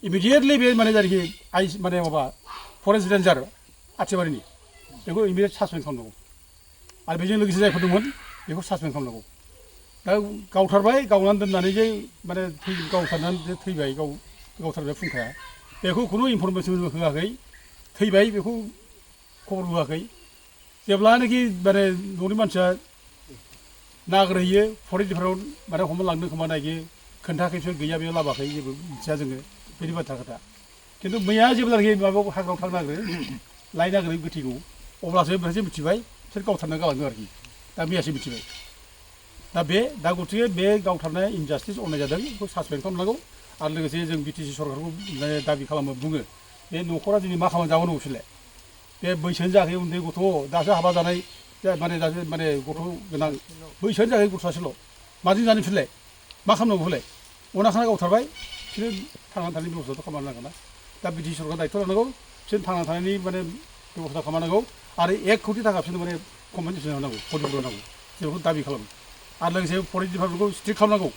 इमिडिएटलि बे माने जायखि माने माबा फरेस्ट रेन्जार आथिबारिनि बेखौ इमिडिएट सासपेन्ड खालामनांगौ आरो बेजों लोगोसे जायफोर दंमोन बेखौ सासपेन्ड खालामनांगौ दा गावथारबाय गावनानै दोननानै जे माने गावथारनानै जे थैबाय गावथारबाय फुंखाया बेखौ खुनु इनफरमेसन होआखै थैबाय बेखौ खबर होआखै जेब्लानाखि माने न'नि मानसिया नागिरहैयो फरेस्ट डिपार्टमेन्ट माने हमना लांनो खोमा नागियो खोन्थायाखैसो गैया बेयाव लाबोआखै जेबो मिथिया जोङो बेनि बाथ्रा खोथा खिन्थु मैया जेब्लानाखि माबायाव हाग्रायाव थांनो नागिरो लायनो नागिरो गोथैखौ अब्लासो बेसो मिथिबाय बिसोर गावथारना गालाङो आरोखि दा मैयासो मिथिबाय दा गतिके बे गावथारनाय इनजास्टिस अननाय जादों बेखौ सासपेन्ड खालामनांगौ आरो लोगोसे जों बिटिसि सरकारखौ दाबि खालामो बुङो बे न'खरा दिनै मा खालामना जाबावनो बिसोरलाय बे बैसोआनो जायाखै उन्दै गथ' दासो हाबा जानाय दासो गथ' गोनां बैसोआनो जायाखै गथ' सासेल' माजों जानो बिसोरलाय मा खालामनांगौ बिसोरलाय अना खाना गावथारबाय बिसोरो थांनानै थानायनि बेब'स्थाथ' खालामनांगोन ना दा बिटिसि सरकारा दायथ' लानांगौ बिसोर थांनानै थानायनि माने बेब'स्था खालामनांगौ आरो 1 कौटि थाखा बिसोरनो माने कम्पेनसेसन होनांगौ क्षतिपुरन होनांगौ जेखौ दाबि खालामो आरो लोगोसे फरेस्ट डिपार्टमेन्टखौ स्ट्रिक्ट खालामनांगौ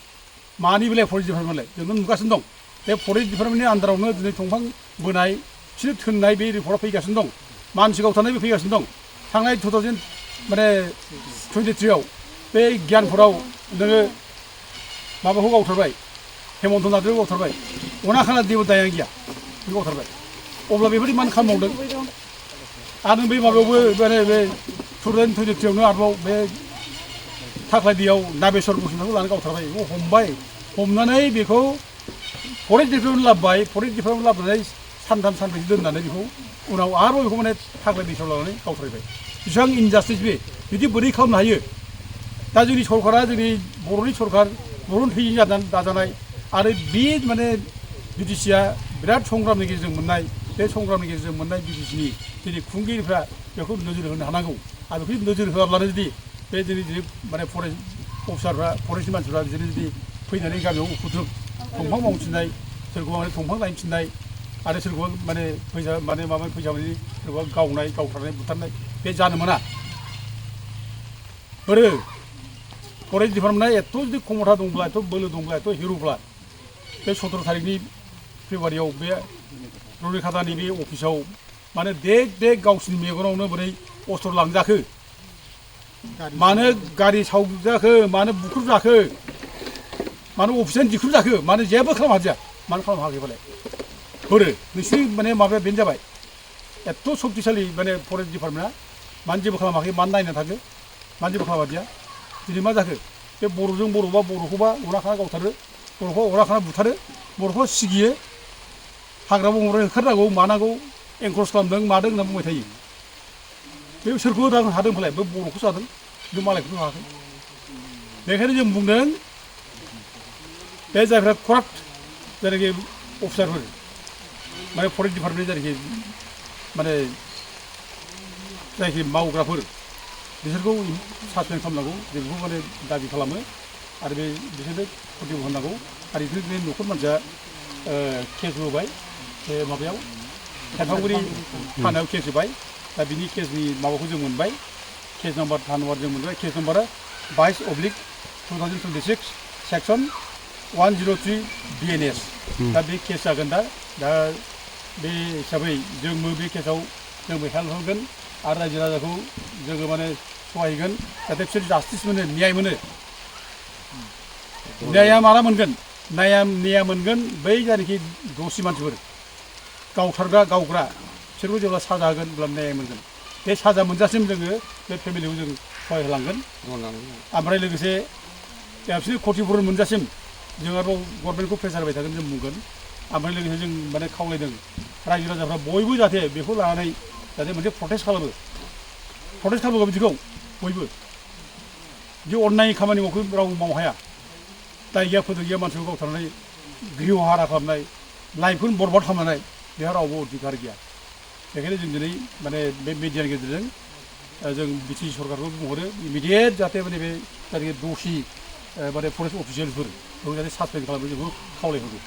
मानि बेलाय फरेस्ट डिपार्टमेन्टलाय जोंनो नुगासिनो दं बे फरेस्ट डिपार्टमेन्टनि आन्दारावनो दिनै दंफां बोनाय बिसोर थोननाय बे रिपर्टआ फैगासिनो दं मानसि गावथारनायबो फैगासिनो दं थांनाय 2023आव बे गियानपुराव नोङो माबाखौ गावथारबाय हेमन्त नार्जारिखौ गावथारबाय अना खाना जेबो दाया गैया बेखौ गावथारबाय अब्ला बेबायदि मानो खालामबावदों आरो बे माबायावबो माने बे 2023आवनो आरोबाव बे थाख्लाय दैयाव नाबेसर बसुमतारिखौ लानानै गावथारबाय बेखौ हमबाय हमनानै बेखौ फरेस्ट डिपार्टमेन्ट लाबोबाय फरेस्ट डिपार्टमेन्ट लाबोनानै सानथाम सानब्रैसो दोननानै बेखौ उनाव आरोबाव बेखौ माने थाख्लाय दैसायाव लानानै गावथारबाय बेसेबां इनजास्टिस बे बिदि बोरै खालामनो हायो दा जोंनि सरकारा जोंनि बर'नि सरकार बर'नि थैजों दाजानाय आरो बे माने बिटिसिआ बिराद संग्रामनि गेजेरजों मोननाय बे संग्रामनि गेजेरजों मोननाय बिटिसिनि दिनै खुंगिरिफ्रा बेखौ नोजोर होनो हानांगौ आरो बेखौ नोजोर होआब्लानो जुदि बे दिनै माने फरेस्ट अफिसारफ्रा फरेस्टनि मानसिफ्रा बिदिनो जुदि फैनानै गामियाव उपद्रब दंफां मावफिननाय सोरखौबा माने दंफां लायफिननाय आरो सोरखौबा माने फैसा माने सोरखौबा गावनाय गावथारनाय बुथारनाय बे जानो मोना फरेस्ट डिपार्टमेन्टआ एथ' जुदि क्षमता दंब्ला एथ' बोलो दंब्ला एथ' हिर'ब्ला बे 17 तारिखनि फेब्रुवारियाव बे रौनिखातानि बे अफिसाव माने देग गावसिनि मेगनावनो बोरै अस्त्र लांजाखो मानो गारि सावजाखो मानो बुख्रुबजाखो मानो अफिसानो दिख्रुबजाखो मानो जेबो खालामनो हादिया मानो खालामनो हायाखै फालाय नोंसिनि माने माबाया बेनो जाबाय एथ' सक्तिशालि माने फरेस्ट डिपार्टमेन्टआ मानो जेबो खालामाखै मानो नायनानै थाखो मानो जेबो खालामादिया दिनै मा जाखो बे बर'जों बर'बा बर'खौबा अना खाना गावथारो बर'खौ अना खाना बुथारो बर'खौ सिगियो हाग्रा बंग्रा होखारनांगौ मानांगौ एनकरेज खालामदों मादों होनना बुंबाय थायो बे सोरखौ हादों फालाय बे बर'खौसो हादों बे मालायखौथ' हायाखै बेखायनो जों बुंदों बे जायफ्रा कराप्ट जायनाखि अफिसारफोर माने फरेस्ट डिपार्टमेन्ट जायनाखि माने जायखि मावग्राफोर बिसोरखौ सासपेन्ड खालामनांगौ जों बेखौ माने दाबि खालामो आरो बे बिसोरनो प्रतिबद होनांगौ आरो बिसोरनि न'खर मानसिया केस होबाय बे माबायाव सेरफांगुरि थानायाव केस होबाय दा बिनि केसनि माबाखौ जों मोनबाय केस नाम्बार जों मोनबाय केस नाम्बारा 22/2026 सेक्सन 103 BNS दा बे केस जागोन दा बे हिसाबै जोंबो बे केसाव जोंबो हेल्प होगोन आरो रायजो राजाखौ जोङो माने सहायगोन जाहाथे बिसोर जास्टिस मोनो न्याय मोनो न्याया माला मोनगोन न्याया मोनगोन बै जायनाखि दसि मानसिफोर गावथारग्रा गावग्रा बिसोरखौ जेब्ला साजा होगोन अब्ला न्याय मोनगोन बे साजा मोनजासिम जोङो बे फेमिलिखौ जों सहाय होलांगोन ओमफ्राय लोगोसे बिसोर क्षतिपुरन मोनजासिम जों आरोबाव गभर्नमेन्टखौ प्रेसार होबाय थागोन जों बुंगोन ओमफ्राय लोगोसे जों माने खावलायदों रायजो राजाफ्रा बयबो जाहाथे बेखौ लानानै जाहाथे मोनसे प्रटेस्ट खालामो बिदिखौ बयबो बिदि अननाय खामानि रावबो मावनो हाया दाय गैया फोदों गैया मानसिखौ गावथारनानै गृह हारा खालामनाय लाइफखौनो बरबाद खालामनाय बेहा रावबो अधिकार गैया बेखायनो जों दिनै माने बे मिडियानि गेजेरजों जों बिटिसि सरकारखौ बुंहरो इमिडियेट जाहाथे माने बे जायनाखि दसि माने फरेस्ट अफिसियेलफोर बेखौ जाहाथे सासपेन्ड खालामो जोंखौ खावलायहरो